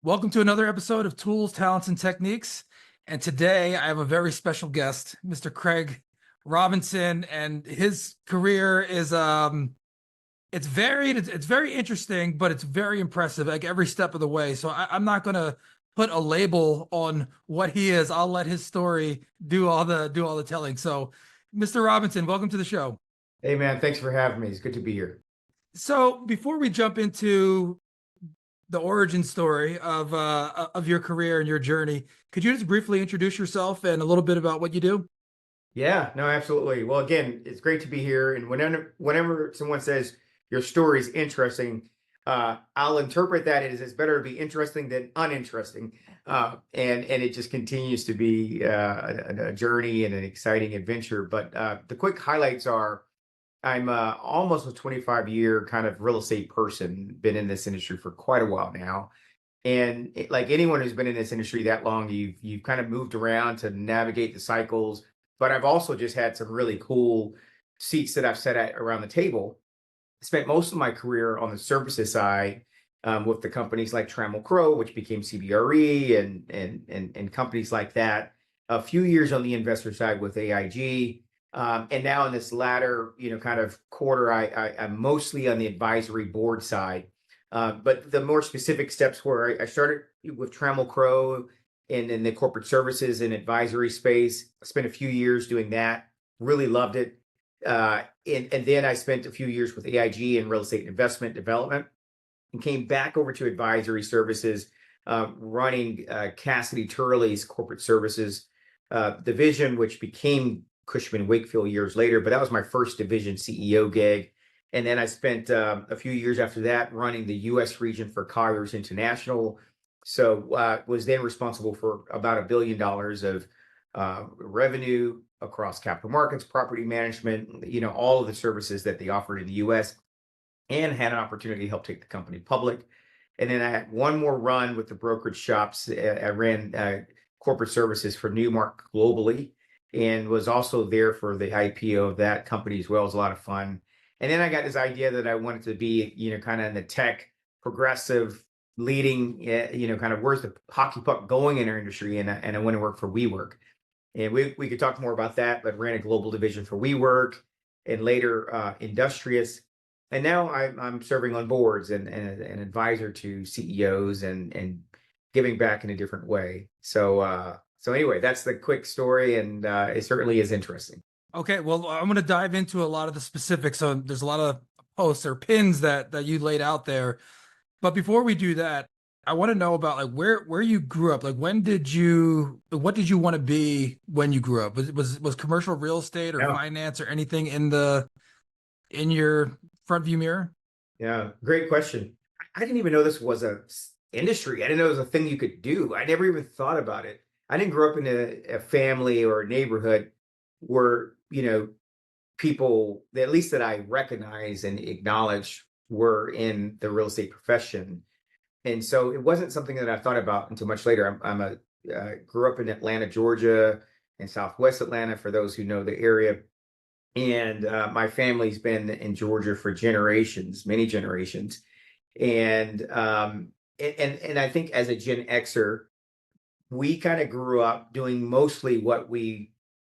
Welcome to another episode of Tools, Talents, and Techniques. And today I have a very special guest, Mr. Craig Robinson, and his career is it's varied, it's very interesting, but it's very impressive, like every step of the way. So I'm not gonna put a label on what he is. I'll let his story do all the telling. So, Mr. Robinson, welcome to the show. Hey man, thanks for having me. It's good to be here. So before we jump into the origin story of your career and your journey. Could you just briefly introduce yourself and a little bit about what you do? Yeah, no, absolutely. Well, again, it's great to be here. And whenever someone says your story is interesting, I'll interpret that as it's better to be interesting than uninteresting. And it just continues to be a journey and an exciting adventure. But the quick highlights are I'm almost a 25-year kind of real estate person, been in this industry for quite a while now. And like anyone who's been in this industry that long, you've kind of moved around to navigate the cycles. But I've also just had some really cool seats that I've sat at around the table. Spent most of my career on the services side with the companies like Trammell Crow, which became CBRE, and companies like that. A few years on the investor side with AIG, and now in this latter, kind of quarter, I'm mostly on the advisory board side. But the more specific steps where I started with Trammell Crow and in the corporate services and advisory space. I spent a few years doing that. Really loved it. And then I spent a few years with AIG in real estate investment development and came back over to advisory services, running Cassidy Turley's corporate services division, which became Cushman Wakefield years later. But that was my first division CEO gig. And then I spent a few years after that running the U.S. region for Colliers International. So was then responsible for about $1 billion of revenue across capital markets, property management, all of the services that they offered in the U.S., and had an opportunity to help take the company public. And then I had one more run with the brokerage shops. I ran corporate services for Newmark globally and was also there for the IPO of that company as well. It was a lot of fun. And then I got this idea that I wanted to be, kind of in the tech, progressive, leading, kind of where's the hockey puck going in our industry. And I went to work for WeWork. And we could talk more about that, but ran a global division for WeWork and later Industrious. And now I'm serving on boards and an advisor to CEOs and giving back in a different way. So anyway, that's the quick story, and it certainly is interesting. Okay, well, I'm going to dive into a lot of the specifics. So there's a lot of posts or pins that you laid out there. But before we do that, I want to know about like where you grew up. Like what did you want to be when you grew up? Was commercial real estate or Yeah, finance or anything in your front view mirror? yeah, great question. I didn't even know this was a industry. I didn't know it was a thing you could do. I never even thought about it. I didn't grow up in a family or a neighborhood where people, at least that I recognize and acknowledge, were in the real estate profession. And so it wasn't something that I thought about until much later. Grew up in Atlanta, Georgia, and Southwest Atlanta, for those who know the area. And my family's been in Georgia for generations, many generations. And I think as a Gen Xer, we kind of grew up doing mostly what we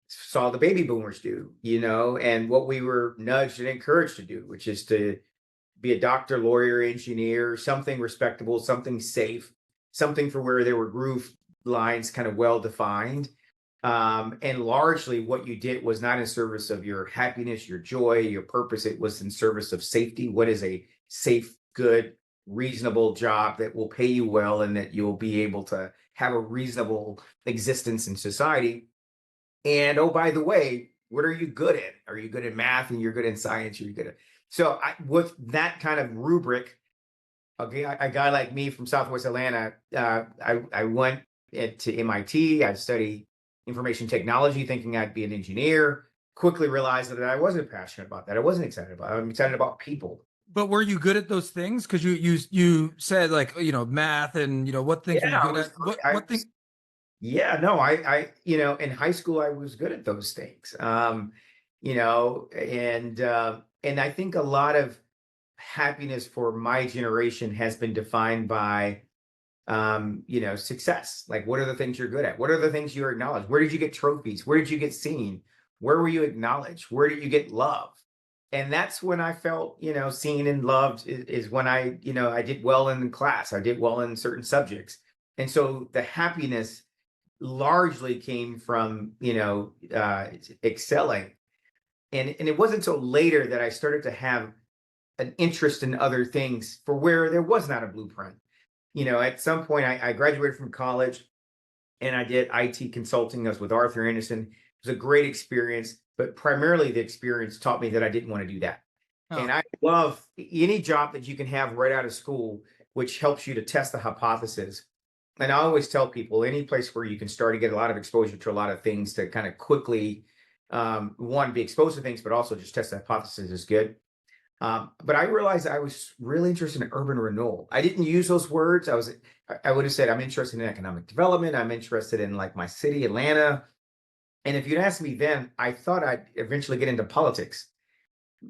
saw the baby boomers do, and what we were nudged and encouraged to do, which is to be a doctor, lawyer, engineer, something respectable, something safe, something for where there were groove lines kind of well defined. And largely what you did was not in service of your happiness, your joy, your purpose. It was in service of safety. What is a safe, good, reasonable job that will pay you well and that you'll be able to have a reasonable existence in society? And oh, by the way, what are you good at? Are you good at math and you're good in science? Are you good at with that kind of rubric? Okay, a guy like me from Southwest Atlanta, I went to MIT. I studied information technology, thinking I'd be an engineer. Quickly realized that I wasn't passionate about that. I wasn't excited about it. I'm excited about people. But were you good at those things? Because you said like math and what things were you Yeah, I good was. at? I What thing? was. Yeah, no, in high school I was good at those things. And I think a lot of happiness for my generation has been defined by success. Like, what are the things you're good at? What are the things you're acknowledged? Where did you get trophies? Where did you get seen? Where were you acknowledged? Where did you get love? And that's when I felt, seen and loved is when I did well in class. I did well in certain subjects. And so the happiness largely came from, excelling. And it wasn't until later that I started to have an interest in other things for where there was not a blueprint. At some point I graduated from college and I did IT consulting. I was with Arthur Anderson. It was a great experience, but primarily the experience taught me that I didn't want to do that. Oh, And I love any job that you can have right out of school, which helps you to test the hypothesis. And I always tell people any place where you can start to get a lot of exposure to a lot of things to kind of quickly, one, be exposed to things, but also just test the hypothesis is good. But I realized I was really interested in urban renewal. I didn't use those words. I would have said, I'm interested in economic development. I'm interested in like my city, Atlanta. And if you'd asked me then, I thought I'd eventually get into politics.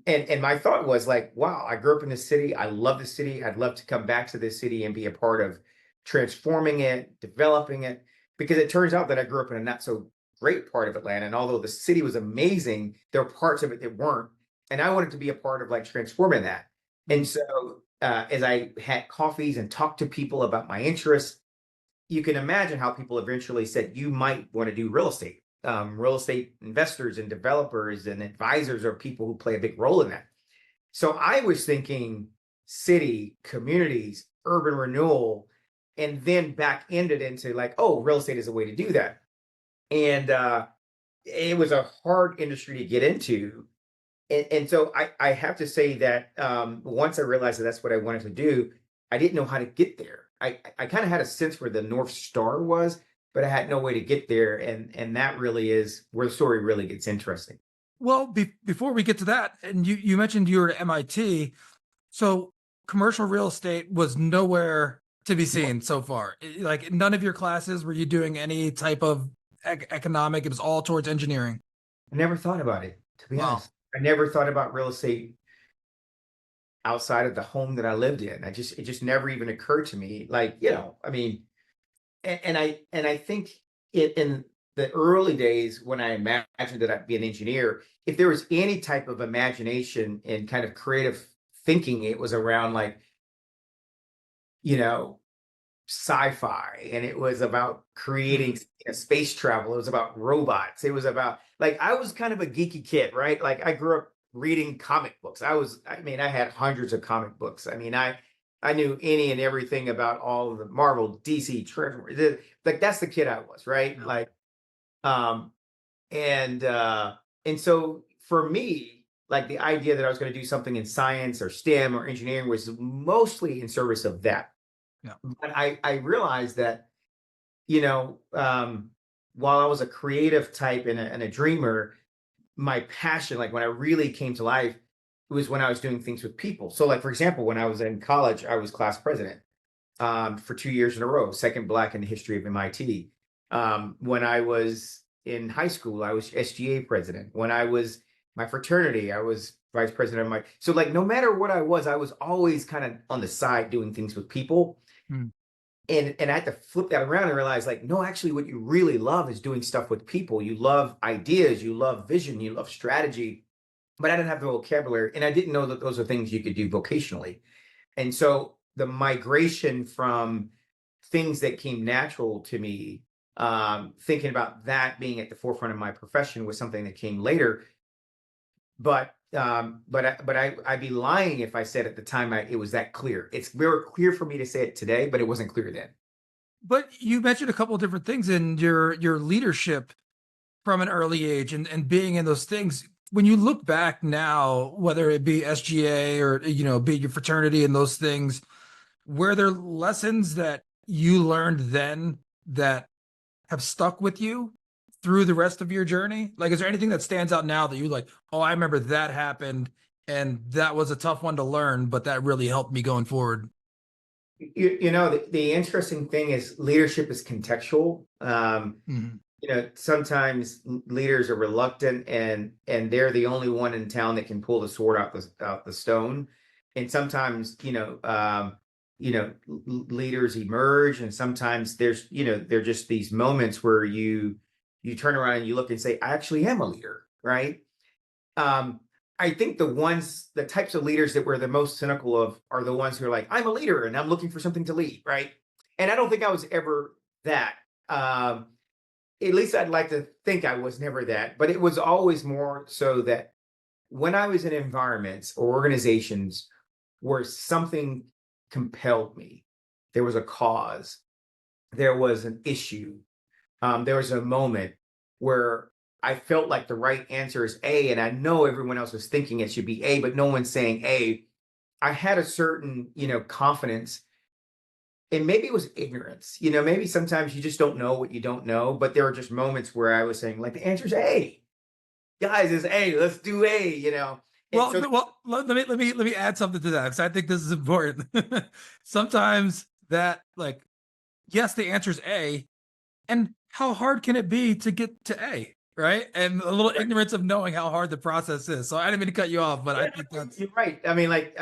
And my thought was like, wow, I grew up in this city. I love the city. I'd love to come back to this city and be a part of transforming it, developing it, because it turns out that I grew up in a not so great part of Atlanta. And although the city was amazing, there were parts of it that weren't. And I wanted to be a part of like transforming that. And so as I had coffees and talked to people about my interests, you can imagine how people eventually said, you might want to do real estate. Real estate investors and developers and advisors are people who play a big role in that. So I was thinking city, communities, urban renewal, and then back ended into like, oh, real estate is a way to do that. And it was a hard industry to get into. And so I have to say that once I realized that that's what I wanted to do, I didn't know how to get there. I kind of had a sense where the North Star was, but I had no way to get there. And that really is where the story really gets interesting. well, before we get to that, and you mentioned you were at MIT, so commercial real estate was nowhere to be seen so far. Like none of your classes were you doing any type of economic. It was all towards engineering. I never thought about it, to be Wow. honest. I never thought about real estate outside of the home that I lived in. It just never even occurred to me. Like, I mean, and I think in the early days when I imagined that I'd be an engineer, if there was any type of imagination and kind of creative thinking, it was around like, you know, sci-fi, and it was about creating space travel. It was about robots. It was about like I was kind of a geeky kid, right? Like I grew up reading comic books. I had hundreds of comic books. I knew any and everything about all of the Marvel, DC, Transformers. Like that's the kid I was, right? Yeah. Like um and so for me, like the idea that I was going to do something in science or STEM or engineering was mostly in service of that. Yeah. But I realized that, you know, while I was a creative type and a dreamer, my passion, like when I really came to life, it was when I was doing things with people. So, like for example, when I was in college, I was class president for 2 years in a row, second Black in the history of MIT. When I was in high school, I was SGA president. When I was my fraternity, I was vice president of my. So, like, no matter what I was always kind of on the side doing things with people. Hmm. And I had to flip that around and realize, like, no, actually, what you really love is doing stuff with people. You love ideas, you love vision, you love strategy. But I didn't have the vocabulary, and I didn't know that those are things you could do vocationally. And so the migration from things that came natural to me, thinking about that being at the forefront of my profession was something that came later. I'd be lying if I said at the time it was that clear. It's very clear for me to say it today, but it wasn't clear then. But you mentioned a couple of different things in your leadership from an early age and being in those things. When you look back now, whether it be SGA or be your fraternity and those things, were there lessons that you learned then that have stuck with you through the rest of your journey? Like, is there anything that stands out now that you like, oh, I remember that happened and that was a tough one to learn, but that really helped me going forward? The interesting thing is leadership is contextual. Mhm. Sometimes leaders are reluctant and they're the only one in town that can pull the sword out the stone. And sometimes, leaders emerge, and sometimes there's, they're just these moments where you turn around and you look and say, I actually am a leader, right? Um, I think the types of leaders that we're the most cynical of are the ones who are like, I'm a leader and I'm looking for something to lead, right? And I don't think I was ever that. At least I'd like to think I was never that, but it was always more so that when I was in environments or organizations where something compelled me, there was a cause, there was an issue, there was a moment where I felt like the right answer is A, and I know everyone else was thinking it should be A, but no one's saying A. I had a certain, confidence, and maybe it was ignorance. Maybe sometimes you just don't know what you don't know, but there were just moments where I was saying, like, the answer's A. Guys, it's A. Let's do A. And Well, so, let me add something to that because I think this is important. Sometimes that, like, yes, the answer is A, and how hard can it be to get to A, right? And a little right. ignorance of knowing how hard the process is. So I didn't mean to cut you off, but I Yeah, think that's you're right. I mean, like,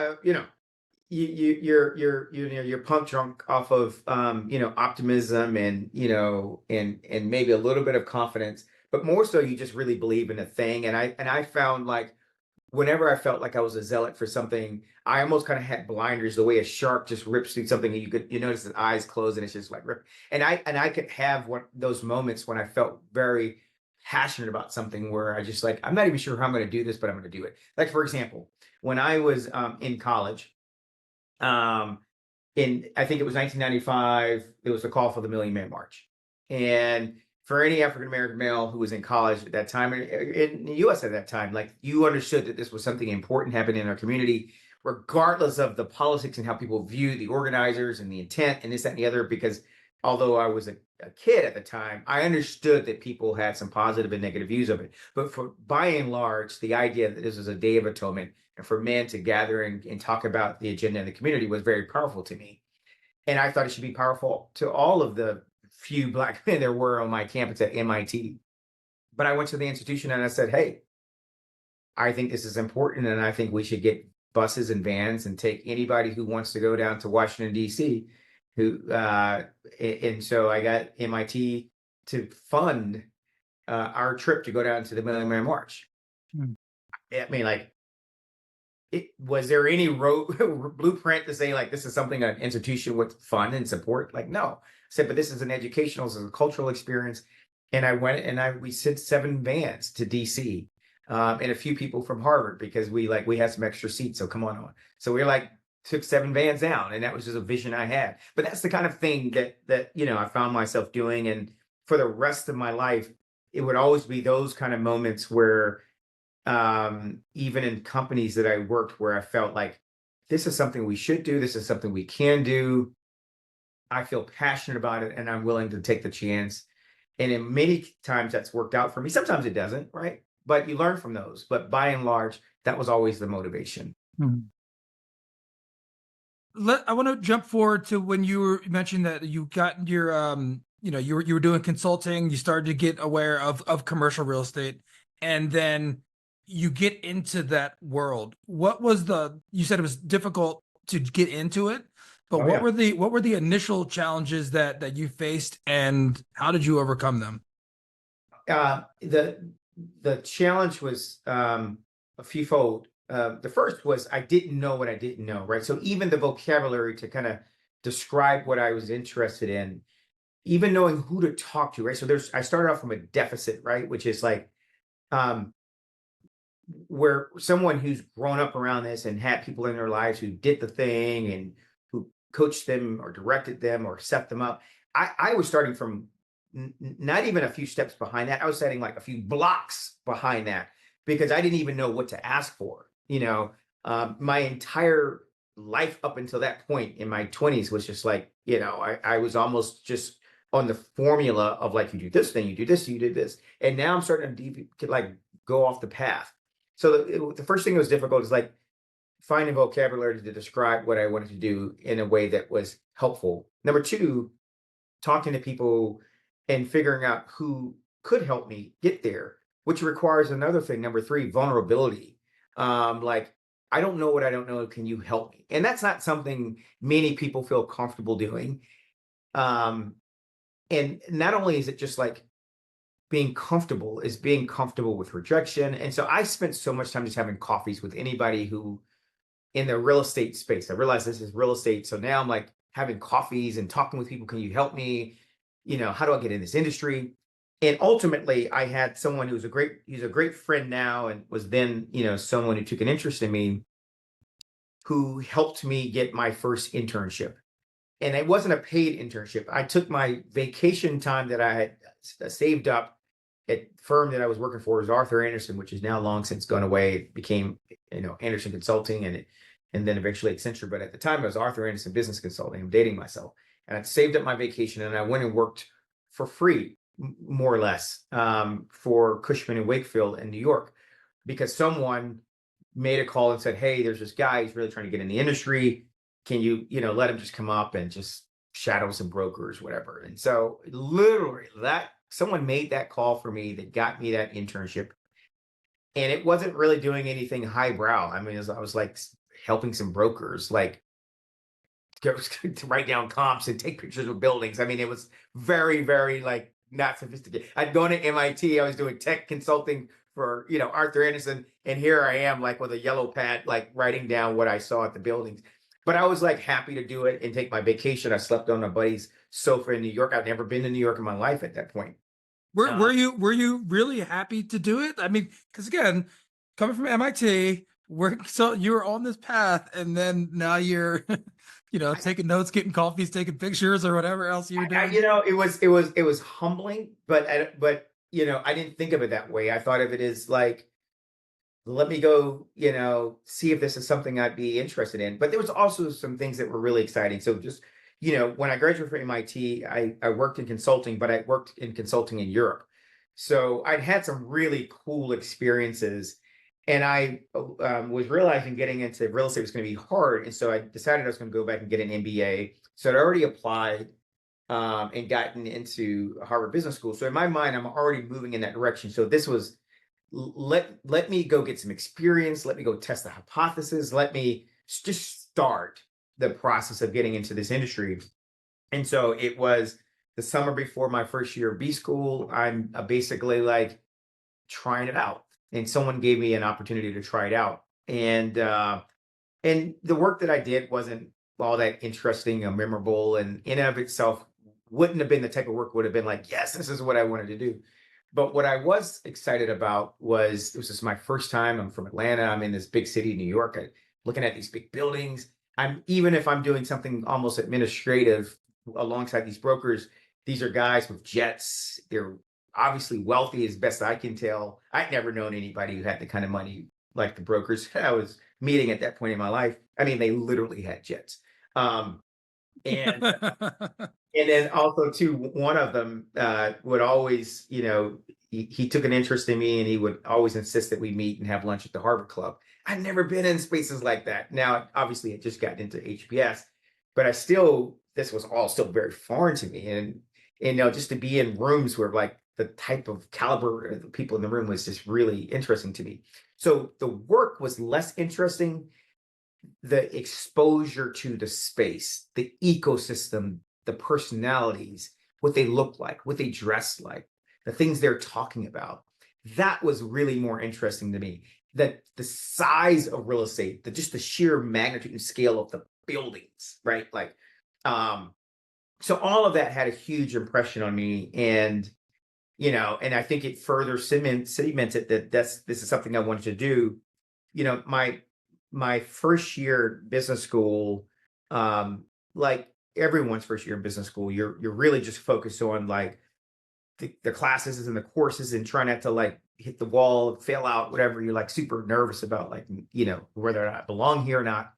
you're pump drunk off of optimism and and maybe a little bit of confidence, but more so you just really believe in a thing. And I found, like, whenever I felt like I was a zealot for something, I almost kind of had blinders, the way a shark just rips through something and you notice his eyes close and it's just like rip. And I could have one those moments when I felt very passionate about something where I just, like, I'm not even sure how I'm going to do this, but I'm going to do it. Like, for example, when I was in college, um, in I think it was 1995, there was the call for the Million Man March. And for any African American male who was in college at that time, in the US at that time, like, you understood that this was something important happening in our community, regardless of the politics and how people view the organizers and the intent and this, that, and the other. Because although I was a kid at the time, I understood that people had some positive and negative views of it. But for by and large, the idea that this was a day of atonement and for men to gather and talk about the agenda in the community was very powerful to me. And I thought it should be powerful to all of the few Black men there were on my campus at MIT. But I went to the institution and I said, hey, I think this is important. And I think we should get buses and vans and take anybody who wants to go down to Washington, D.C. And so I got MIT to fund our trip to go down to the Million Man March. Hmm. I mean, like, was there any blueprint to say, like, this is something an institution would fund and support? Like, no. I said, but this is an educational, this is a cultural experience. And I went and we sent 7 vans to DC, and a few people from Harvard, because we had some extra seats. So come on. So we took 7 vans down, and that was just a vision I had. But that's the kind of thing that I found myself doing. And for the rest of my life, it would always be those kind of moments where, even in companies that I worked, where I felt like this is something we should do, this is something we can do. I feel passionate about it and I'm willing to take the chance. And in many times that's worked out for me. Sometimes it doesn't, right? But you learn from those. But by and large, that was always the motivation. Mhm. I want to jump forward to when you mentioned that you got your you were doing consulting, you started to get aware of commercial real estate, and then you get into that world. What was you said it was difficult to get into it, but Oh what yeah. were the initial challenges that you faced, and how did you overcome them? The challenge was a fewfold. The first was I didn't know what I didn't know, right? So even the vocabulary to kind of describe what I was interested in, even knowing who to talk to, right? So I started off from a deficit, right? Which is like, um, where someone who's grown up around this and had people in their lives who did the thing and who coached them or directed them or set them up. I was starting from not even a few steps behind that. I was setting like a few blocks behind that because I didn't even know what to ask for. My entire life up until that point in my 20s was just like, I was almost just on the formula of, like, you do this, then you do this, you do this. And now I'm starting to like go off the path. So the first thing that was difficult is, like, finding vocabulary to describe what I wanted to do in a way that was helpful. Number two, talking to people and figuring out who could help me get there, which requires another thing. Number three, vulnerability. Like, I don't know what I don't know. Can you help me? And that's not something many people feel comfortable doing. Um, and not only is it just like being comfortable, is being comfortable with rejection. And so I spent so much time just having coffees with anybody who in the real estate space. I realized this is real estate. So now I'm like having coffees and talking with people. Can you help me? How do I get in this industry? And ultimately I had someone he's a great friend now and was then, someone who took an interest in me, who helped me get my first internship. And it wasn't a paid internship. I took my vacation time that I had saved up at the firm that I was working for, is Arthur Anderson, which is now long since gone away. It became, Anderson Consulting, and then eventually Accenture. But at the time, it was Arthur Anderson Business Consulting. I'm dating myself, and I saved up my vacation, and I went and worked for free, more or less, for Cushman and Wakefield in New York, because someone made a call and said, "Hey, there's this guy. He's really trying to get in the industry. Can you, let him just come up and just shadow some brokers, whatever." And so literally that someone made that call for me that got me that internship. And it wasn't really doing anything highbrow. I mean, I was like helping some brokers, like to write down comps and take pictures of buildings. I mean, it was very, very like not sophisticated. I'd gone to MIT. I was doing tech consulting for, Arthur Anderson. And here I am like with a yellow pad, like writing down what I saw at the buildings. But I was like happy to do it and take my vacation. I slept on my buddy's sofa in New York. I'd never been to New York in my life at that point. Were you really happy to do it? I mean, because again, coming from MIT, so you were on this path, and then now you're, taking notes, getting coffees, taking pictures, or whatever else you were doing. It was humbling, but I didn't think of it that way. I thought of it as like, let me go, see if this is something I'd be interested in. But there was also some things that were really exciting. So just, when I graduated from MIT, I worked in consulting, but I worked in consulting in Europe. So I'd had some really cool experiences. And I was realizing getting into real estate was going to be hard. And so I decided I was going to go back and get an MBA. So I'd already applied and gotten into Harvard Business School. So in my mind, I'm already moving in that direction. So this was, let me go get some experience. Let me go test the hypothesis. Let me just start the process of getting into this industry. And so it was the summer before my first year of B school. I'm basically like trying it out, and someone gave me an opportunity to try it out. And the work that I did wasn't all that interesting or memorable, and in and of itself wouldn't have been the type of work would have been like, yes, this is what I wanted to do. But what I was excited about was, this is my first time. I'm from Atlanta. I'm in this big city, New York. Looking at these big buildings. Even if I'm doing something almost administrative alongside these brokers, these are guys with jets. They're obviously wealthy as best I can tell. I'd never known anybody who had the kind of money like the brokers I was meeting at that point in my life. I mean, they literally had jets. And and then also too, one of them would always, he took an interest in me, and he would always insist that we meet and have lunch at the Harvard Club. I'd never been in spaces like that. Now, obviously, I just got into HBS, but this was all still very foreign to me. And just to be in rooms where like the type of caliber of the people in the room was just really interesting to me. So the work was less interesting. The exposure to the space, the ecosystem, the personalities, what they look like, what they dress like, the things they're talking about. That was really more interesting to me. That the size of real estate, just the sheer magnitude and scale of the buildings, right? Like, so all of that had a huge impression on me. And, and I think it further cemented that this is something I wanted to do. My first year business school, like everyone's first year in business school, you're really just focused on like the classes and the courses, and try not to like hit the wall, fail out, whatever. You're like super nervous about like, whether or not I belong here or not.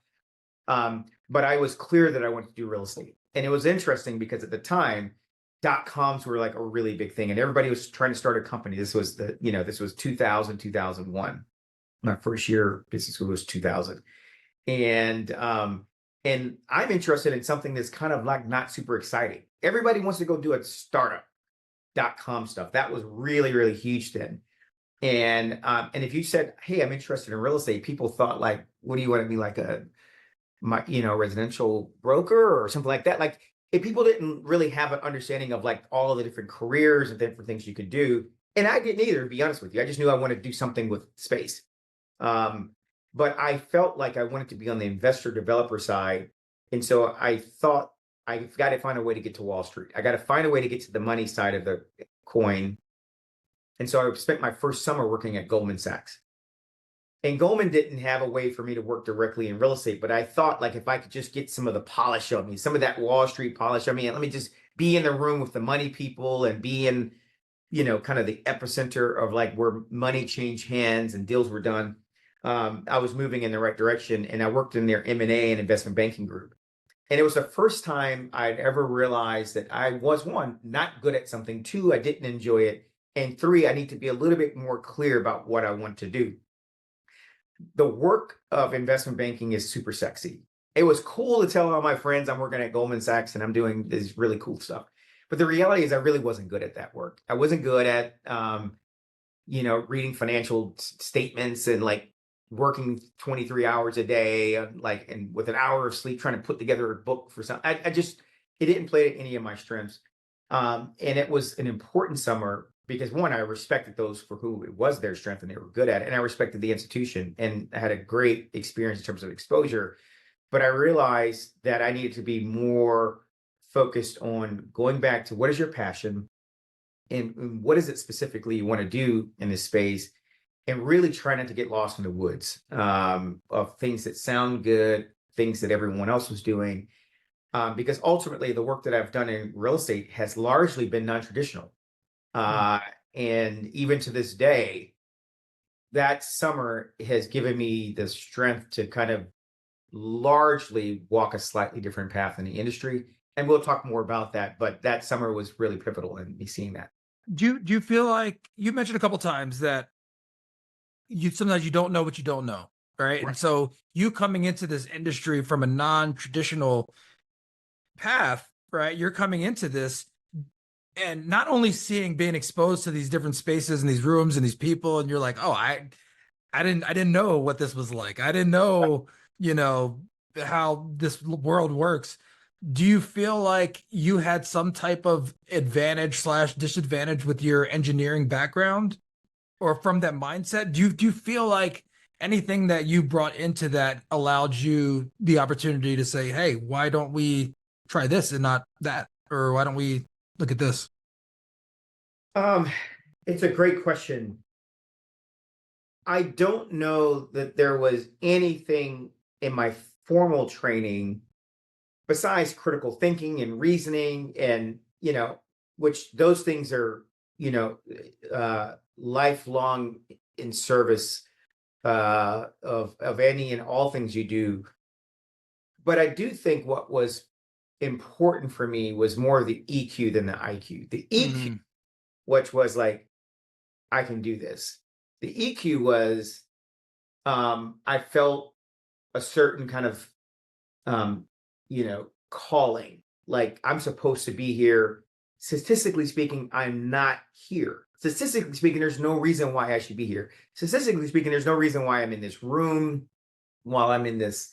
But I was clear that I wanted to do real estate. And it was interesting because at the time, .coms were like a really big thing, and everybody was trying to start a company. This was this was 2000, 2001. My first year business school was 2000. And I'm interested in something that's kind of like not super exciting. Everybody wants to go do a startup .com stuff. That was really, really huge then. And if you said, hey, I'm interested in real estate, people thought like, what do you want to be, like residential broker or something like that? Like, if people didn't really have an understanding of like all of the different careers and different things you could do, and I didn't either, to be honest with you. I just knew I wanted to do something with space. But I felt like I wanted to be on the investor developer side. And so I thought, I've got to find a way to get to Wall Street. I got to find a way to get to the money side of the coin. And so I spent my first summer working at Goldman Sachs. And Goldman didn't have a way for me to work directly in real estate, but I thought, like, if I could just get some of the polish on me, some of that Wall Street polish on me, and let me just be in the room with the money people and be in, kind of the epicenter of like where money changed hands and deals were done. I was moving in the right direction, and I worked in their M&A and investment banking group. And it was the first time I'd ever realized that I was, one, not good at something, two, I didn't enjoy it, and three, I need to be a little bit more clear about what I want to do. The work of investment banking is super sexy. It was cool to tell all my friends I'm working at Goldman Sachs and I'm doing this really cool stuff. But the reality is I really wasn't good at that work. I wasn't good at, reading financial statements and like working 23 hours a day, and with an hour of sleep trying to put together a book for something. It didn't play to any of my strengths. And it was an important summer because, one, I respected those for who it was their strength and they were good at it. And I respected the institution and I had a great experience in terms of exposure. But I realized that I needed to be more focused on going back to what is your passion and what is it specifically you want to do in this space, and really try not to get lost in the woods of things that sound good, things that everyone else was doing. Because ultimately, the work that I've done in real estate has largely been non-traditional. And even to this day, that summer has given me the strength to kind of largely walk a slightly different path in the industry. And we'll talk more about that. But that summer was really pivotal in me seeing that. Do you feel like you mentioned a couple times that sometimes you don't know what you don't know, right? And so you coming into this industry from a non-traditional path, right? You're coming into this and not only being exposed to these different spaces and these rooms and these people, and you're like, oh, I didn't know what this was like. I didn't know, how this world works. Do you feel like you had some type of advantage/disadvantage with your engineering background or from that mindset? Do you feel like anything that you brought into that allowed you the opportunity to say, hey, why don't we try this and not that? Or why don't we look at this? It's a great question. I don't know that there was anything in my formal training besides critical thinking and reasoning and, which those things are, lifelong in service of any and all things you do. But I do think what was important for me was more of the EQ than the IQ. The EQ, which was like, I can do this. The EQ was, I felt a certain kind of, calling, like I'm supposed to be here. Statistically speaking, I'm not here. Statistically speaking, there's no reason why I should be here. Statistically speaking, there's no reason why I'm in this room while I'm in this,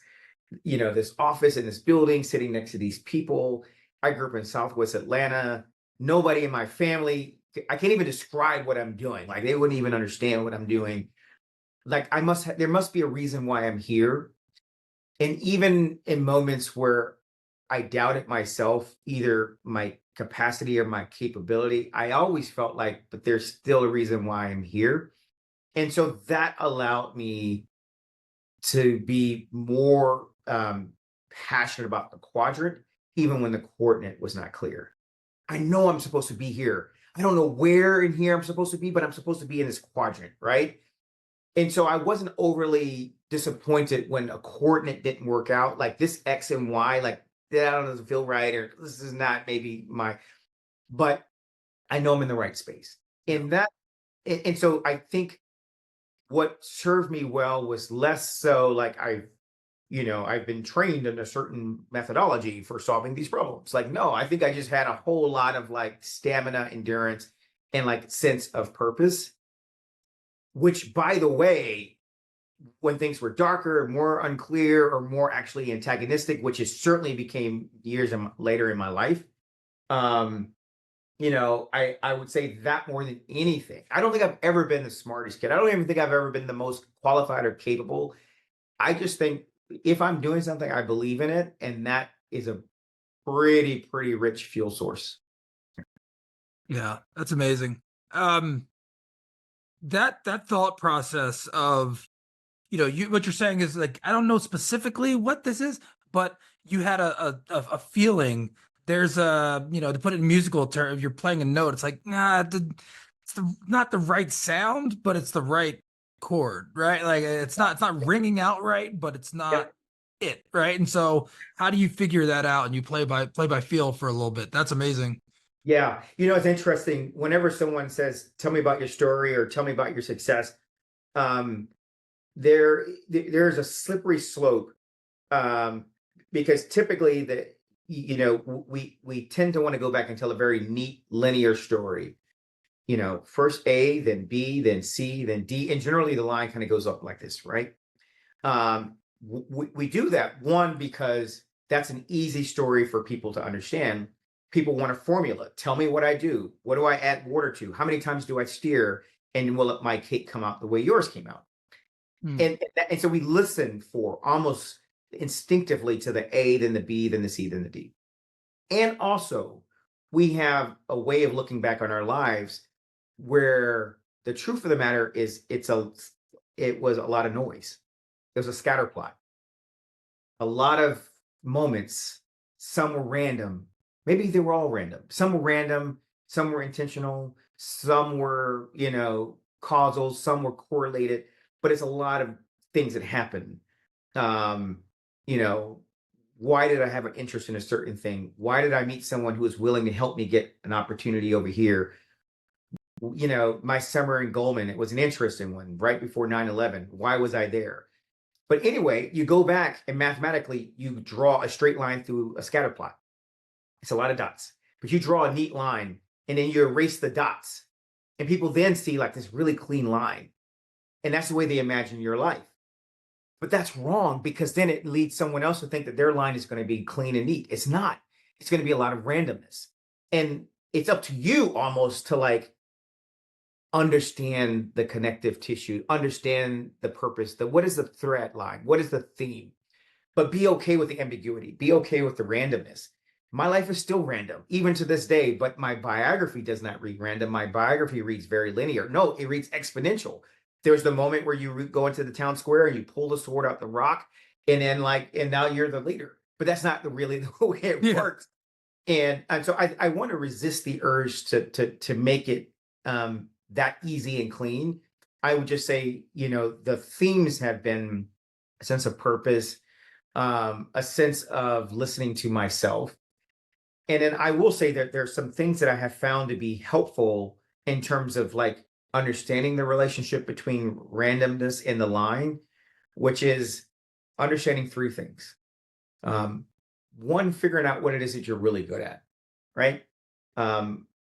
this office in this building, sitting next to these people. I grew up in Southwest Atlanta. Nobody in my family, I can't even describe what I'm doing. Like they wouldn't even understand what I'm doing. Like there must be a reason why I'm here. And even in moments where I doubted myself, either my capacity or my capability, I always felt like, but there's still a reason why I'm here. And so that allowed me to be more passionate about the quadrant, even when the coordinate was not clear. I know I'm supposed to be here. I don't know where in here I'm supposed to be, but I'm supposed to be in this quadrant, right? And so I wasn't overly disappointed when a coordinate didn't work out, like this X and Y, like that doesn't feel right, or this is not maybe but I know I'm in the right space. And so I think what served me well was less so like I've been trained in a certain methodology for solving these problems. Like, no, I think I just had a whole lot of like stamina, endurance, and like sense of purpose, which, by the way, when things were darker, more unclear, or more actually antagonistic, which is certainly became years later in my life. Um, I would say that more than anything. I don't think I've ever been the smartest kid. I don't even think I've ever been the most qualified or capable. I just think if I'm doing something, I believe in it, and that is a pretty rich fuel source. Yeah, that's amazing. Um, that thought process of, you what you're saying is like, I don't know specifically what this is, but you had a feeling. There's a, to put it in musical term, if you're playing a note, it's like, it's not the right sound, but it's the right chord, right? Like it's not ringing out right, but it's not Yep. it, right? And so how do you figure that out? And you play by feel for a little bit. That's amazing. Yeah. It's interesting. Whenever someone says, "Tell me about your story" or "Tell me about your success," um, there's a slippery slope, um, because typically we tend to want to go back and tell a very neat linear story. First A, then B, then C, then D, and generally the line kind of goes up like this, right? We do that one because that's an easy story for people to understand. People want a formula. Tell me what I do. What do I add water to? How many times do I steer? And will my cake come out the way yours came out? Hmm. And so we listen for almost instinctively to the A, then the B, then the C, then the D. And also, we have a way of looking back on our lives where the truth of the matter is it was a lot of noise. It was a scatter plot. A lot of moments, some were random. Maybe they were all random. Some were random, some were intentional, some were, causal, some were correlated, but it's a lot of things that happen. Um, you know, why did I have an interest in a certain thing? Why did I meet someone who was willing to help me get an opportunity over here? My summer in Goldman, it was an interesting one right before 9/11. Why was I there? But anyway, you go back and mathematically you draw a straight line through a scatter plot. It's a lot of dots, but you draw a neat line and then you erase the dots. And people then see like this really clean line. And that's the way they imagine your life. But that's wrong because then it leads someone else to think that their line is going to be clean and neat. It's not. It's going to be a lot of randomness. And it's up to you almost to like understand the connective tissue, understand the purpose, what is the thread line, what is the theme, but be okay with the ambiguity, be okay with the randomness. My life is still random, even to this day, but my biography does not read random. My biography reads very linear. No, it reads exponential. There's the moment where you go into the town square and you pull the sword out the rock, and then and now you're the leader. But that's not really the way it Yeah. works. And so I want to resist the urge to make it that easy and clean. I would just say, the themes have been a sense of purpose, a sense of listening to myself. And then I will say that there's some things that I have found to be helpful in terms of like understanding the relationship between randomness and the line, which is understanding three things. Um, One, figuring out what it is that you're really good at, right?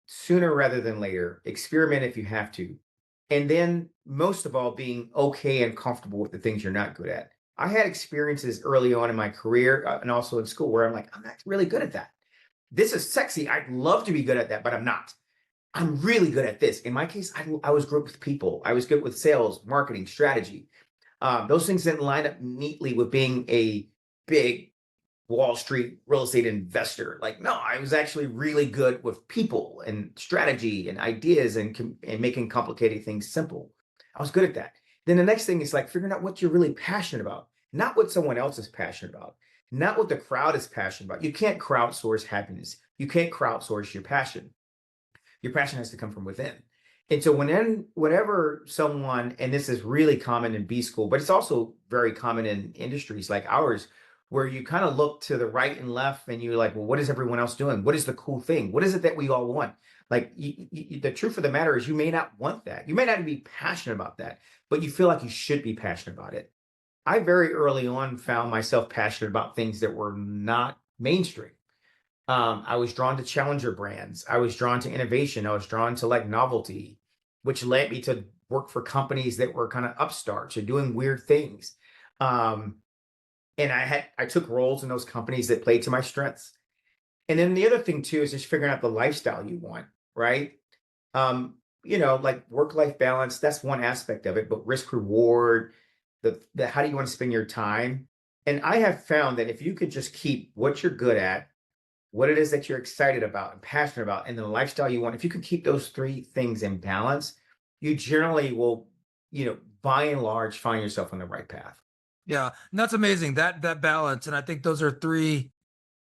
Sooner rather than later, experiment if you have to. And then, most of all, being okay and comfortable with the things you're not good at. I had experiences early on in my career and also in school where I'm like, I'm not really good at that. This is sexy. I'd love to be good at that, but I'm not. I'm really good at this. In my case, I was good with people. I was good with sales, marketing, strategy. Those things didn't line up neatly with being a big Wall Street real estate investor. Like, no, I was actually really good with people and strategy and ideas and making complicated things simple. I was good at that. Then the next thing is like figuring out what you're really passionate about, not what someone else is passionate about, not what the crowd is passionate about. You can't crowdsource happiness. You can't crowdsource your passion. Your passion has to come from within. And so whenever someone, and this is really common in B school, but it's also very common in industries like ours, where you kind of look to the right and left and you're like, well, what is everyone else doing? What is the cool thing? What is it that we all want? Like the truth of the matter is you may not want that. You may not be passionate about that, but you feel like you should be passionate about it. I very early on found myself passionate about things that were not mainstream. I was drawn to challenger brands. I was drawn to innovation. I was drawn to like novelty, which led me to work for companies that were kind of upstarts or doing weird things. Um, and I took roles in those companies that played to my strengths. And then the other thing too is just figuring out the lifestyle you want, right? Like work-life balance, that's one aspect of it, but risk reward, the how do you want to spend your time? And I have found that if you could just keep what you're good at, what it is that you're excited about and passionate about, and the lifestyle you want, if you could keep those three things in balance, you generally will, by and large, find yourself on the right path. Yeah, and that's amazing, that balance. And I think those are three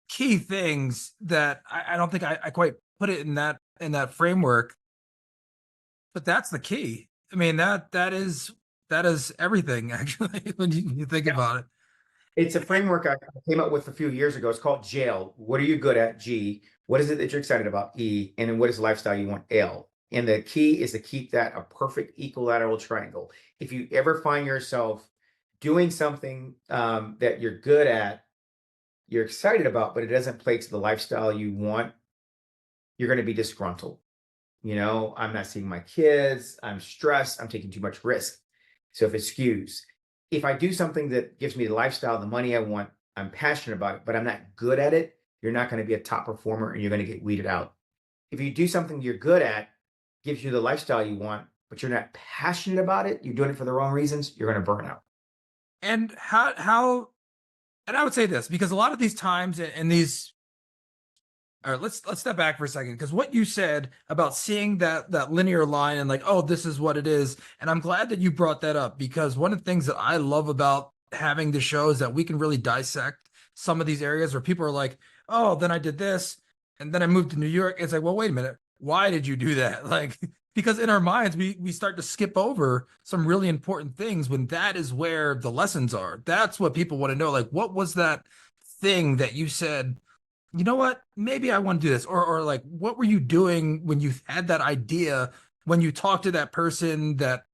key things that I don't think I quite put it in that framework, but that's the key. I mean, that is everything actually when you think about it. It's a framework I came up with a few years ago. It's called JAIL. What are you good at? G. What is it that you're excited about? E. And then what is the lifestyle you want? L. And the key is to keep that a perfect equilateral triangle. If you ever find yourself doing something that you're good at, you're excited about, but it doesn't play to the lifestyle you want, you're going to be disgruntled. I'm not seeing my kids. I'm stressed. I'm taking too much risk. So if it skews, if I do something that gives me the lifestyle, the money I want, I'm passionate about it, but I'm not good at it, you're not going to be a top performer and you're going to get weeded out. If you do something you're good at, gives you the lifestyle you want, but you're not passionate about it, you're doing it for the wrong reasons, you're going to burn out. And how and I would say this because a lot of these times and these all right, let's step back for a second because what you said about seeing that linear line and like, oh, this is what it is, and I'm glad that you brought that up because one of the things that I love about having the show is that we can really dissect some of these areas where people are like, oh, then I did this, and then I moved to New York. It's like, well, wait a minute, why did you do that? Like, because in our minds we start to skip over some really important things when that is where the lessons are. That's what people want to know. Like, what was that thing that you said? You know what? Maybe I want to do this. Or like, what were you doing when you had that idea, when you talked to that person that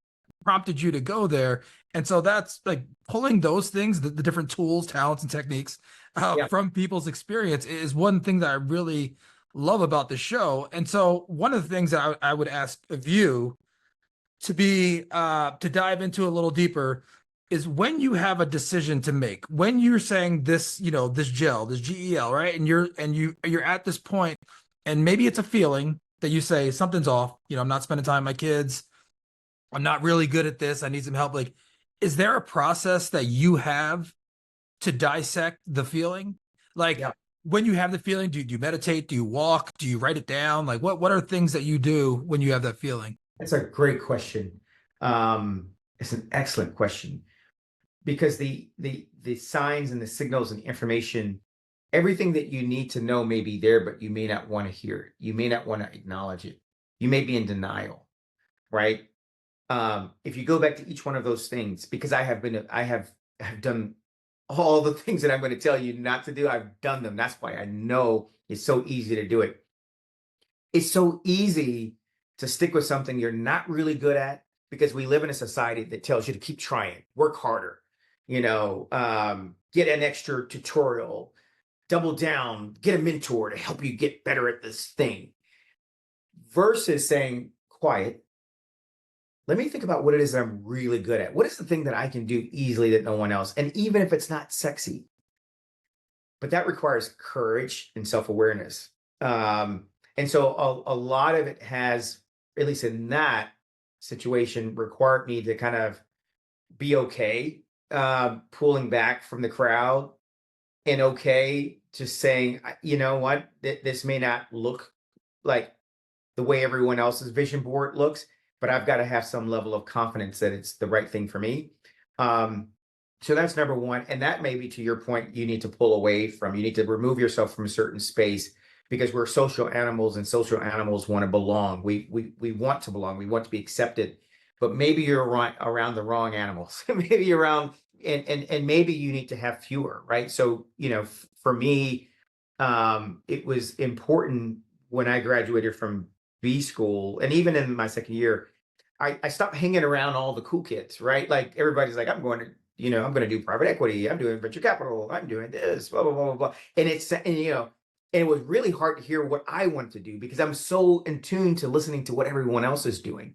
prompted you to go there? And so that's like pulling those things, the different tools, talents, and techniques Yeah. from people's experience is one thing that I really love about the show. And so one of the things that I would ask of you to dive into a little deeper is when you have a decision to make, when you're saying this, this gel, this GEL, right? And you're at this point, and maybe it's a feeling that you say something's off, I'm not spending time with my kids, I'm not really good at this, I need some help. Like, is there a process that you have to dissect the feeling? Like, Yeah. when you have the feeling, do you meditate? Do you walk? Do you write it down? Like, what are things that you do when you have that feeling? That's a great question. It's an excellent question because the signs and the signals and information, everything that you need to know may be there, but you may not want to hear it. You may not want to acknowledge it. You may be in denial, right? If you go back to each one of those things, because I have done all the things that I'm going to tell you not to do. I've done them. That's why I know it's so easy to do it. It's so easy to stick with something you're not really good at because we live in a society that tells you to keep trying, work harder, get an extra tutorial, double down, get a mentor to help you get better at this thing versus saying, quiet, let me think about what it is that I'm really good at. What is the thing that I can do easily that no one else? And even if it's not sexy, but that requires courage and self-awareness. And so a lot of it has, at least in that situation, required me to kind of be okay, pulling back from the crowd and okay, just saying, you know what, this may not look like the way everyone else's vision board looks, but I've got to have some level of confidence that it's the right thing for me. So that's number one. And that may be, to your point, you need to pull away from, you need to remove yourself from a certain space because we're social animals and social animals want to belong. We want to belong. We want to be accepted, but maybe you're around the wrong animals. Maybe you're around, and maybe you need to have fewer, right? So, for me, it was important when I graduated from B school, and even in my second year, I stopped hanging around all the cool kids, right? Like everybody's like, I'm going to do private equity, I'm doing venture capital, I'm doing this, blah, blah, blah, blah, blah. And it was really hard to hear what I wanted to do because I'm so in tune to listening to what everyone else is doing.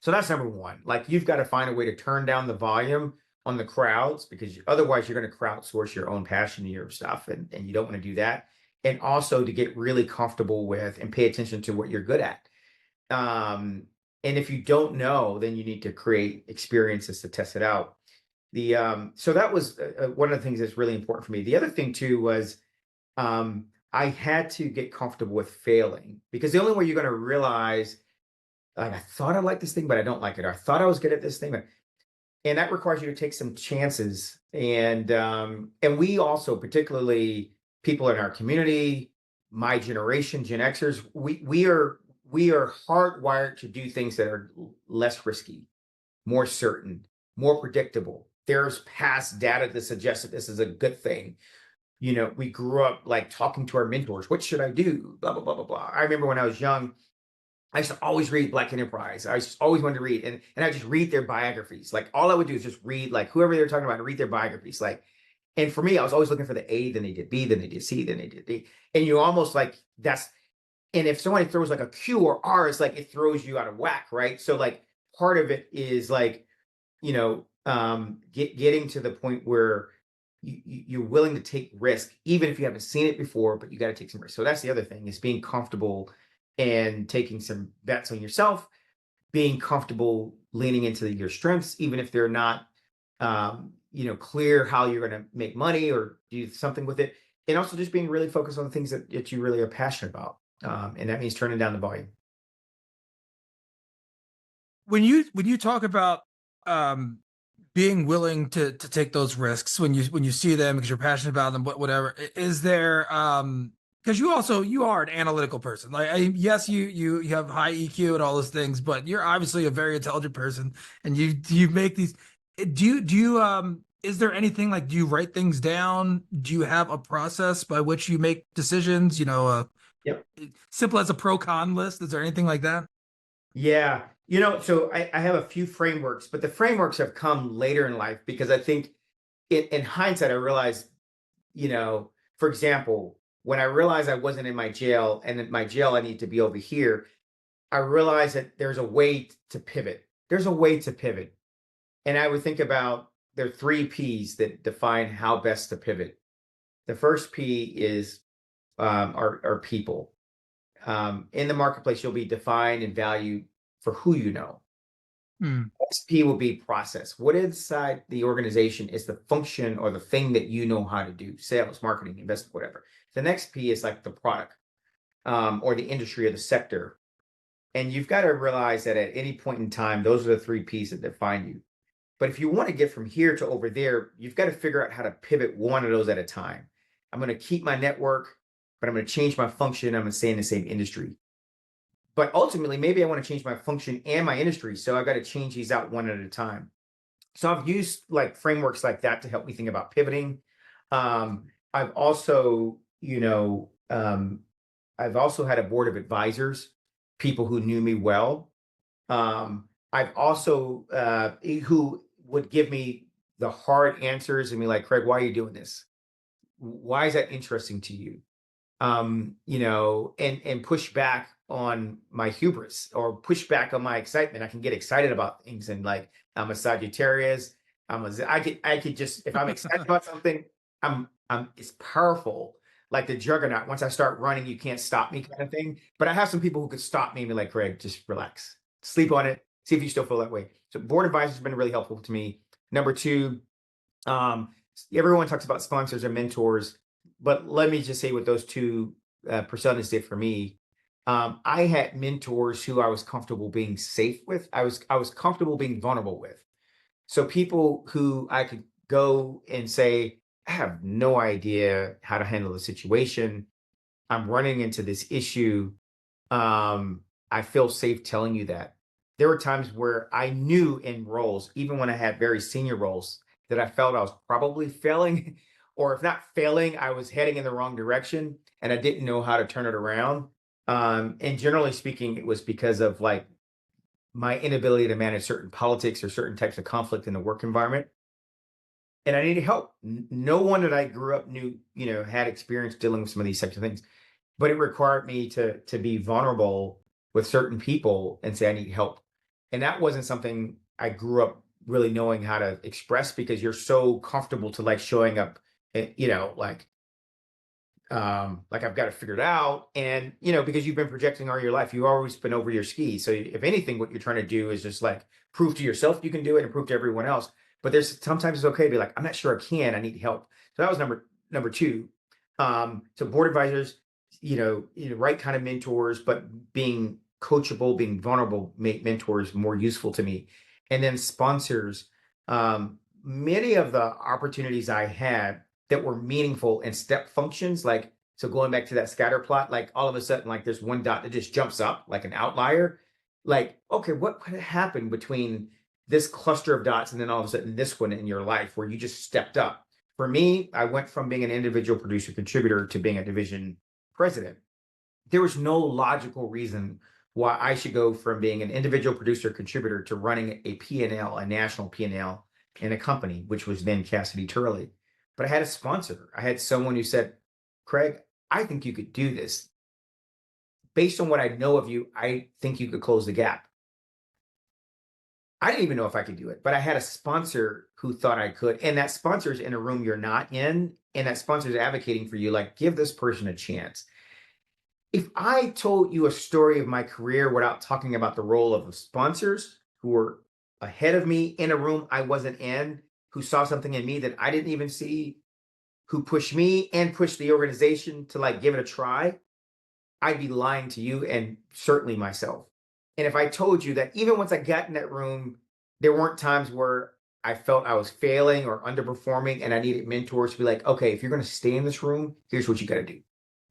So that's number one. Like you've got to find a way to turn down the volume on the crowds because otherwise you're going to crowdsource your own passion to your stuff. And you don't want to do that. And also to get really comfortable with and pay attention to what you're good at. And if you don't know, then you need to create experiences to test it out. So that was one of the things that's really important for me. The other thing too was I had to get comfortable with failing because the only way you're going to realize, like, I thought I liked this thing, but I don't like it. Or I thought I was good at this thing, and that requires you to take some chances. And we also, particularly people in our community, my generation, Gen Xers, we are hardwired to do things that are less risky, more certain, more predictable. There's past data that suggests that this is a good thing. We grew up like talking to our mentors. What should I do? Blah, blah, blah, blah, blah. I remember when I was young, I used to always read Black Enterprise. I just always wanted to read, and I just read their biographies. Like all I would do is just read like whoever they were talking about and read their biographies. Like, and for me, I was always looking for the A, then they did B, then they did C, then they did D. And you almost like that's, and if somebody throws like a Q or R, it's like it throws you out of whack, right? So like part of it is like, getting to the point where you're willing to take risk, even if you haven't seen it before, but you got to take some risk. So that's the other thing is being comfortable and taking some bets on yourself, being comfortable leaning into your strengths, even if they're not, clear how you're going to make money or do something with it. And also just being really focused on the things that you really are passionate about. And that means turning down the volume. When you talk about um being willing to take those risks when you see them because you're passionate about them, whatever, is there because you are an analytical person. Like yes, you have high EQ and all those things, but you're obviously a very intelligent person, and you make these. Do you is there anything like, do you write things down? Do you have a process by which you make decisions? Yep. Simple as a pro con list. Is there anything like that? Yeah. So I have a few frameworks, but the frameworks have come later in life because I think in hindsight, I realized, for example, when I realized I wasn't in my jail and in my jail, I need to be over here, I realized that there's a way to pivot. There's a way to pivot. And I would think about there are three P's that define how best to pivot. The first P is our people. In the marketplace, you'll be defined and valued for who you know. Hmm. Next P will be process. What inside the organization is the function or the thing that you know how to do? Sales, marketing, investment, whatever. The next P is like the product, or the industry or the sector. And you've got to realize that at any point in time, those are the three P's that define you. But if you want to get from here to over there, you've got to figure out how to pivot one of those at a time. I'm going to keep my network, but I'm going to change my function. I'm going to stay in the same industry. But ultimately, maybe I want to change my function and my industry. So I've got to change these out one at a time. So I've used like frameworks like that to help me think about pivoting. I've also, I've also had a board of advisors, people who knew me well. I've also who would give me the hard answers and be like, Craig, why are you doing this? Why is that interesting to you? And push back on my hubris or push back on my excitement. I can get excited about things, and like I'm a Sagittarius. I could just, if I'm excited about something, it's powerful, like the juggernaut. Once I start running, you can't stop me, kind of thing. But I have some people who could stop me and be like, Craig, just relax, sleep on it, see if you still feel that way. So board advisors have been really helpful to me. Number two, everyone talks about sponsors and mentors, but let me just say what those two personas did for me. I had mentors who I was comfortable being safe with. I was comfortable being vulnerable with. So people who I could go and say, I have no idea how to handle the situation. I'm running into this issue. I feel safe telling you that. There were times where I knew in roles, even when I had very senior roles, that I felt I was probably failing, or if not failing, I was heading in the wrong direction and I didn't know how to turn it around. And generally speaking, it was because of like my inability to manage certain politics or certain types of conflict in the work environment. And I needed help. No one that I grew up knew, had experience dealing with some of these types of things, but it required me to be vulnerable with certain people and say, I need help. And that wasn't something I grew up really knowing how to express, because you're so comfortable to like showing up, like I've got it figured out. And, because you've been projecting all your life, you've always been over your skis. So if anything, what you're trying to do is just like prove to yourself you can do it and prove to everyone else. But there's sometimes it's okay to be like, I'm not sure I can, I need help. So that was number two. So board advisors, right kind of mentors, but being coachable, being vulnerable, make mentors more useful to me. And then sponsors, many of the opportunities I had that were meaningful and step functions, like, so going back to that scatter plot, like all of a sudden, like there's one dot that just jumps up like an outlier. Like, okay, what happened between this cluster of dots and then all of a sudden this one in your life where you just stepped up? For me, I went from being an individual producer contributor to being a division president. There was no logical reason why I should go from being an individual producer contributor to running a P&L, a national P&L in a company, which was then Cassidy Turley. But I had a sponsor. I had someone who said, Craig, I think you could do this. Based on what I know of you, I think you could close the gap. I didn't even know if I could do it, but I had a sponsor who thought I could. And that sponsor is in a room you're not in. And that sponsor is advocating for you, like, give this person a chance. If I told you a story of my career without talking about the role of the sponsors who were ahead of me in a room I wasn't in, who saw something in me that I didn't even see, who pushed me and pushed the organization to like give it a try, I'd be lying to you and certainly myself. And if I told you that even once I got in that room, there weren't times where I felt I was failing or underperforming and I needed mentors to be like, okay, if you're going to stay in this room, here's what you got to do.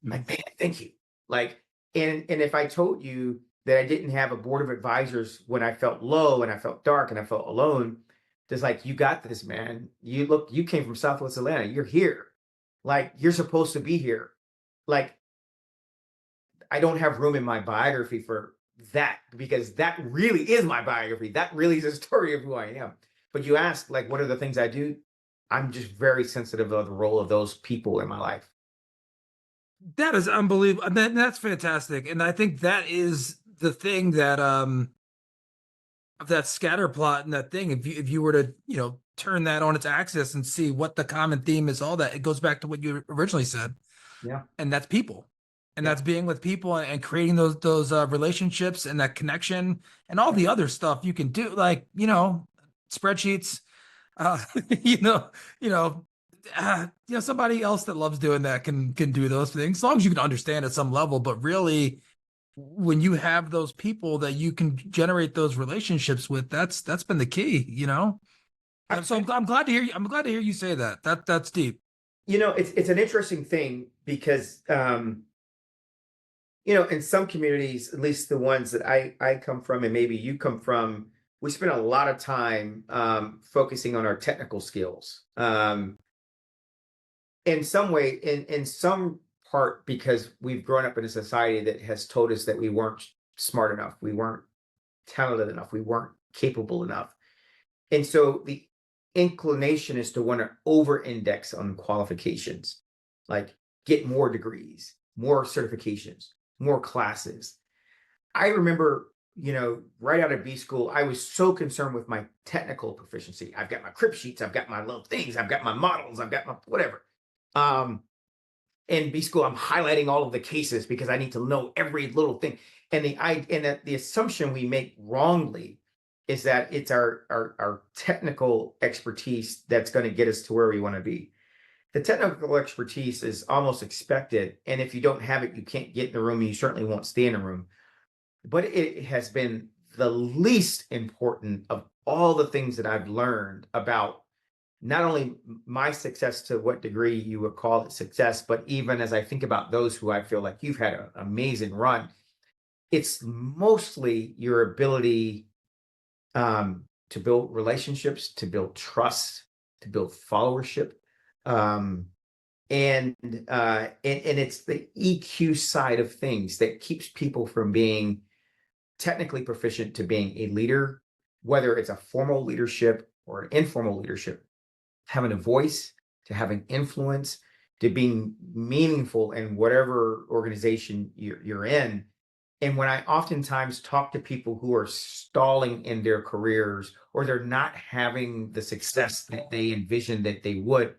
I'm like, man, thank you. Like, and if I told you that I didn't have a board of advisors when I felt low and I felt dark and I felt alone, just like, you got this, man. You came from Southwest Atlanta. You're here. Like, you're supposed to be here. Like, I don't have room in my biography for that, because that really is my biography. That really is a story of who I am. But you ask, like, what are the things I do? I'm just very sensitive of the role of those people in my life. That is unbelievable. That's fantastic. And I think that is the thing that of that scatter plot and that thing. If you were to, turn that on its axis and see what the common theme is, all that, it goes back to what you originally said. Yeah. And that's people. And Yeah. that's being with people and creating those relationships and that connection and all the other stuff you can do, like, spreadsheets, uh, you know, you know, somebody else that loves doing that can do those things, as long as you can understand at some level. But really, when you have those people that you can generate those relationships with, that's been the key. So I'm glad to hear you. I'm glad to hear you say that. That's deep. It's an interesting thing because in some communities, at least the ones that I come from and maybe you come from, we spend a lot of time focusing on our technical skills. In some way, in some part, because we've grown up in a society that has told us that we weren't smart enough, we weren't talented enough, we weren't capable enough. And so the inclination is to want to over index on qualifications, like get more degrees, more certifications, more classes. I remember, right out of B school, I was so concerned with my technical proficiency. I've got my crib sheets, I've got my little things, I've got my models, I've got my whatever. In B school, I'm highlighting all of the cases because I need to know every little thing. And the assumption we make wrongly is that it's our technical expertise that's going to get us to where we want to be. The technical expertise is almost expected, and if you don't have it, you can't get in the room, and you certainly won't stay in the room. But it has been the least important of all the things that I've learned about not only my success, to what degree you would call it success, but even as I think about those who I feel like you've had an amazing run, it's mostly your ability to build relationships, to build trust, to build followership. And it's the EQ side of things that keeps people from being technically proficient to being a leader, whether it's a formal leadership or an informal leadership, having a voice, to having influence, to being meaningful in whatever organization you're in. And when I oftentimes talk to people who are stalling in their careers or they're not having the success that they envisioned that they would,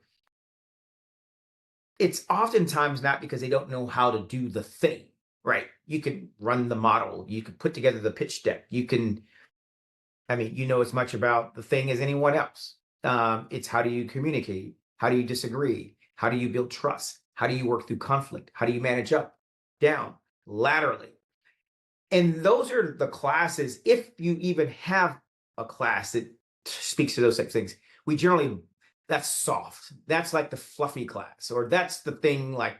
it's oftentimes not because they don't know how to do the thing, right? You can run the model, you can put together the pitch deck, you can, I mean, you know as much about the thing as anyone else. It's how do you communicate? How do you disagree? How do you build trust? How do you work through conflict? How do you manage up, down, laterally? And those are the classes, if you even have a class that speaks to those types of things, we generally, that's soft. That's like the fluffy class, or that's the thing like,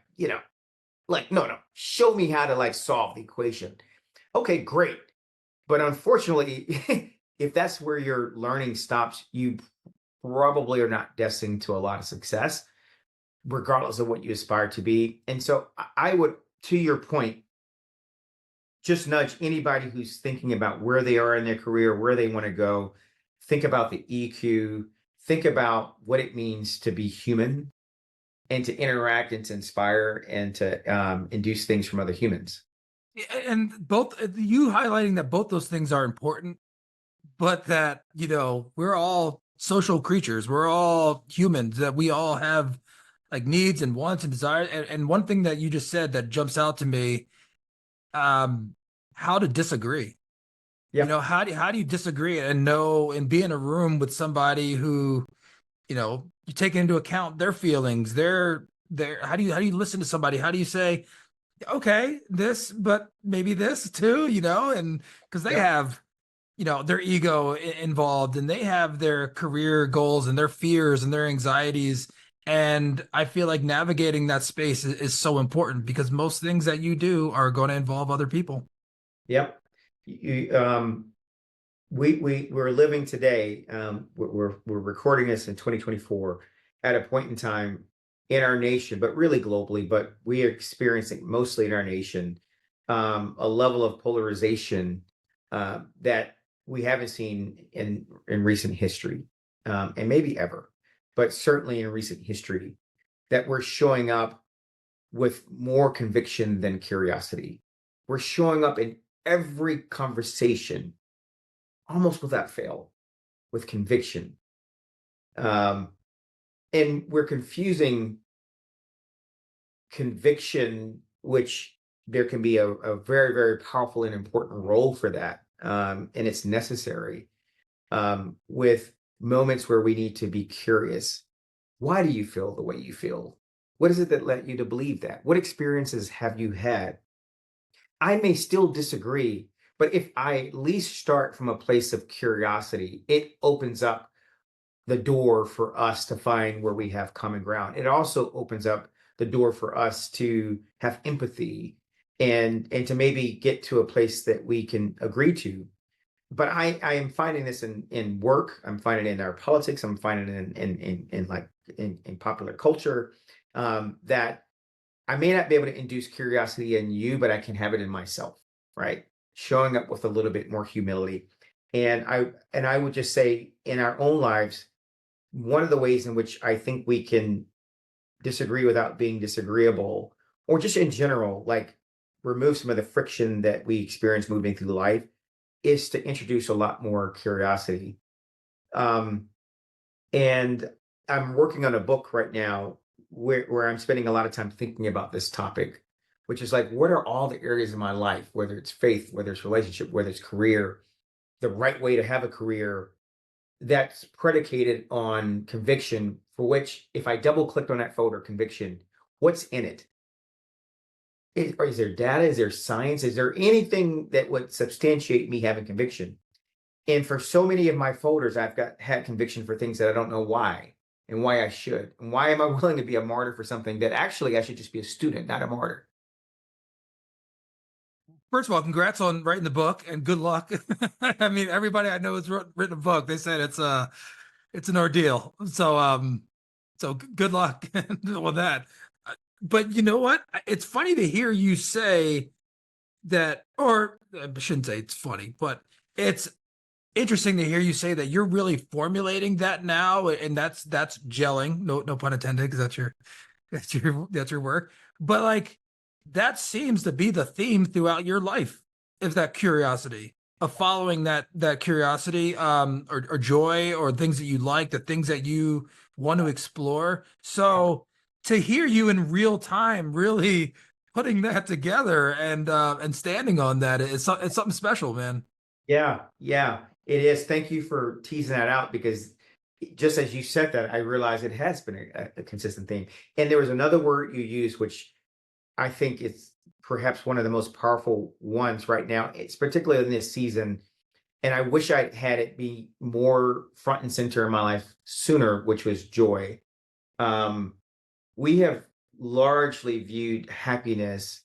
like, no, show me how to like solve the equation. Okay, great. But unfortunately, if that's where your learning stops, you probably are not destined to a lot of success, regardless of what you aspire to be. And so I would, to your point, just nudge anybody who's thinking about where they are in their career, where they want to go. Think about the EQ, think about what it means to be human and to interact and to inspire and to induce things from other humans. And both you highlighting that both those things are important, but that, we're all social creatures. We're all humans, that we all have like needs and wants and desires. And one thing that you just said that jumps out to me, um, how to disagree. Yep. How do you disagree and know and be in a room with somebody who, you take into account their feelings, their how do you listen to somebody? How do you say, okay, this, but maybe this too, and because they Yep. have, their ego involved, and they have their career goals and their fears and their anxieties. And I feel like navigating that space is so important because most things that you do are going to involve other people. Yep. You, we're living today. We're recording this in 2024 at a point in time in our nation, but really globally. But we are experiencing mostly in our nation a level of polarization that we haven't seen in recent history, and maybe ever, but certainly in recent history, that we're showing up with more conviction than curiosity. We're showing up in every conversation almost without fail with conviction. Um, and we're confusing conviction, which there can be a very, very powerful and important role for that. And it's necessary with moments where we need to be curious. Why do you feel the way you feel? What is it that led you to believe that? What experiences have you had? I may still disagree, but if I at least start from a place of curiosity, it opens up the door for us to find where we have common ground. It also opens up the door for us to have empathy and to maybe get to a place that we can agree to. But I am finding this in work. I'm finding it in our politics. I'm finding it in popular culture, that I may not be able to induce curiosity in you, but I can have it in myself, right? Showing up with a little bit more humility. And I would just say in our own lives, one of the ways in which I think we can disagree without being disagreeable, or just in general, like remove some of the friction that we experience moving through life, is to introduce a lot more curiosity. Um, and I'm working on a book right now where I'm spending a lot of time thinking about this topic, which is like, what are all the areas of my life, whether it's faith, whether it's relationship, whether it's career, the right way to have a career that's predicated on conviction, for which if I double clicked on that folder, conviction, what's in it? Is there data? Is there science? Is there anything that would substantiate me having conviction? And for so many of my folders, I've had conviction for things that I don't know why and why I should. And why am I willing to be a martyr for something that actually I should just be a student, not a martyr? First of all, congrats on writing the book and good luck. I mean, everybody I know has written a book. They said it's an ordeal. So good luck with that. But you know what? It's funny to hear you say that, or I shouldn't say it's funny, but it's interesting to hear you say that you're really formulating that now, and that's gelling. No pun intended, because that's your work. But like that seems to be the theme throughout your life. is that curiosity of following that curiosity, or joy, or things that you like, the things that you want to explore. So to hear you in real time, really putting that together and standing on that, it's something special, man. Yeah, yeah, it is. Thank you for teasing that out because just as you said that, I realized it has been a consistent theme. And there was another word you used, which I think it's perhaps one of the most powerful ones right now. It's particularly in this season. And I wish I had it be more front and center in my life sooner, which was joy. Um, we have largely viewed happiness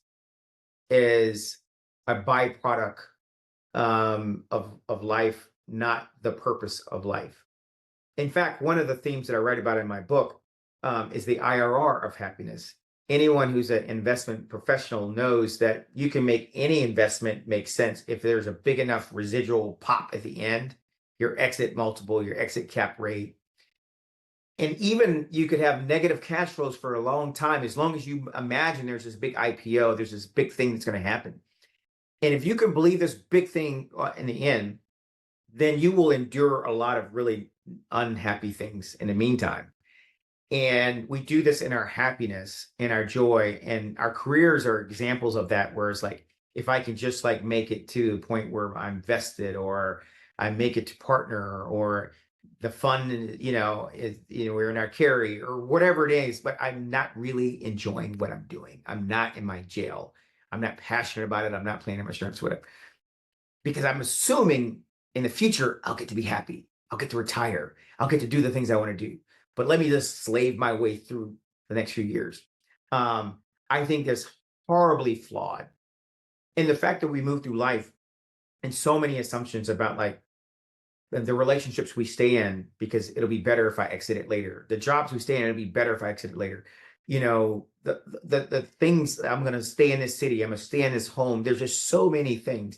as a byproduct of life, not the purpose of life. In fact, one of the themes that I write about in my book is the IRR of happiness. Anyone who's an investment professional knows that you can make any investment make sense if there's a big enough residual pop at the end, your exit multiple, your exit cap rate. And even you could have negative cash flows for a long time as long as you imagine there's this big IPO, there's this big thing that's going to happen. And if you can believe this big thing in the end, then you will endure a lot of really unhappy things in the meantime. And we do this in our happiness, in our joy, and our careers are examples of that. Where it's like, if I can just like make it to the point where I'm vested, or I make it to partner, or the fun, we're in our carry or whatever it is, but I'm not really enjoying what I'm doing. I'm not in my jail. I'm not passionate about it. I'm not playing in my strengths, whatever, because I'm assuming in the future I'll get to be happy. I'll get to retire. I'll get to do the things I want to do. But let me just slave my way through the next few years. I think that's horribly flawed. And the fact that we move through life and so many assumptions about like the relationships we stay in, because it'll be better if I exit it later. The jobs we stay in, it'll be better if I exit it later. The things, I'm going to stay in this city. I'm going to stay in this home. There's just so many things,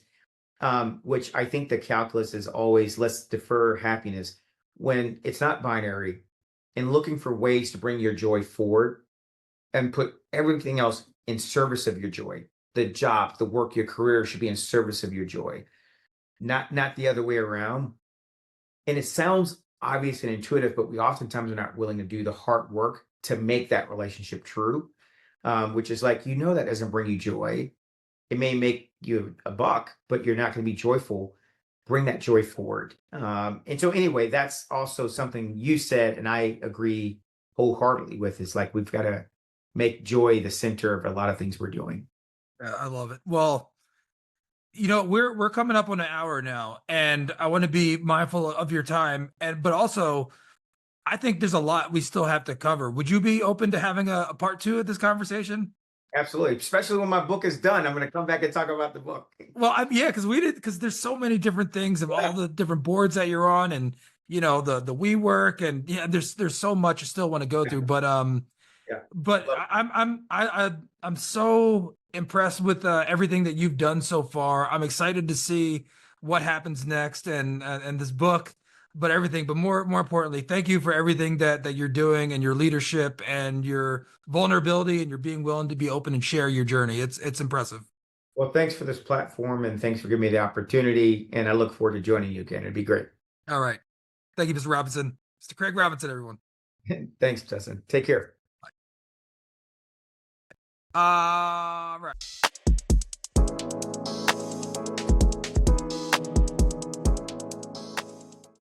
which I think the calculus is always let's defer happiness when it's not binary, and looking for ways to bring your joy forward and put everything else in service of your joy. The job, the work, your career should be in service of your joy, not the other way around. And it sounds obvious and intuitive, but we oftentimes are not willing to do the hard work to make that relationship true, which is like, that doesn't bring you joy. It may make you a buck, but you're not going to be joyful. Bring that joy forward. And so anyway, that's also something you said, and I agree wholeheartedly with, is like, we've got to make joy the center of a lot of things we're doing. I love it. Well, we're coming up on an hour now, and I want to be mindful of your time, but also I think there's a lot we still have to cover. Would you be open to having a part two of this conversation? Absolutely. Especially when my book is done. I'm going to come back and talk about the book. Well, yeah, because there's so many different things of all Yeah. the different boards that you're on, and the we work, and yeah, there's so much I still want to go through, but Yeah. but Love I'm so impressed with everything that you've done so far. I'm excited to see what happens next, and this book, but everything. But more importantly, thank you for everything that you're doing, and your leadership, and your vulnerability, and your being willing to be open and share your journey. It's impressive. Well, thanks for this platform and thanks for giving me the opportunity. And I look forward to joining you again. It'd be great. All right, thank you, Mr. Robinson, Mr. Craig Robinson, everyone. Thanks, Justin. Take care. All right.